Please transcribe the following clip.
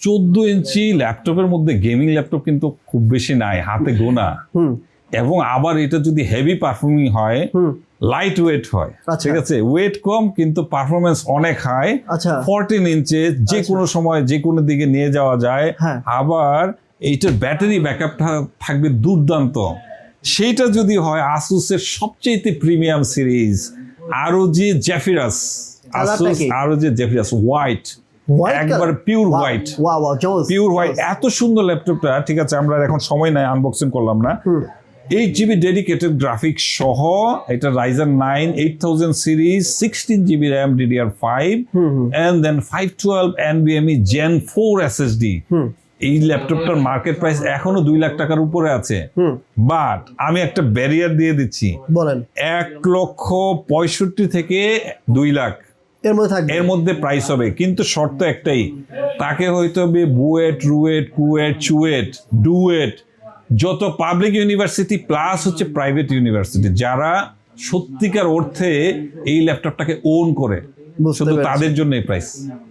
14 ইঞ্চি ল্যাপটপের মধ্যে gaming laptop কিন্তু খুব বেশি নাই, হাতে গোনা। এবং আবার এটা যদি হেভি পারফর্মিং হয়, লাইট ওয়েট হয়, ঠিক আছে, ওয়েট কম কিন্তু পারফরমেন্স অনেক হাই। 14 ইঞ্চে যে কোনো সময় যে কোনো দিকে নিয়ে যাওয়া যায়। আবার এইটার ব্যাটারি ব্যাকআপটা থাকবে দুর্দান্ত। সেইটা যদি হয় আসুসের সবচেয়ে premium series ROG zephyrus, Asus ROG zephyrus white, একবার পিওর হোয়াইট, পিওর হোয়াইট, এত সুন্দর ল্যাপটপটা। ঠিক আছে, আমরা এখন সময় নাই, আনবক্সিং করলাম না। 8GB ডেডিকেটেড গ্রাফিক্স সহ, এটা Ryzen 9 8000 series, 16GB RAM DDR5 and then 512 NVMe Gen 4 SSD। এই ল্যাপটপটার মার্কেট প্রাইস এখনো 2 লাখ টাকার উপরে আছে। বাট আমি একটা ব্যারিয়ার দিয়ে দিচ্ছি, বলেন 1,65,000 থেকে 2 লাখ এর মধ্যে প্রাইস হবে। কিন্তু শর্ত একটাই, তাকে হইতে হবে বুয়েট, রুয়েট, কুয়েট, চুয়েট, ডুয়েট, যত পাবলিক ইউনিভার্সিটি প্লাস হচ্ছে প্রাইভেট ইউনিভার্সিটি, যারা সত্যিকার অর্থে এই ল্যাপটপটাকে ওন করে, শুধু তাদের জন্য এই প্রাইস।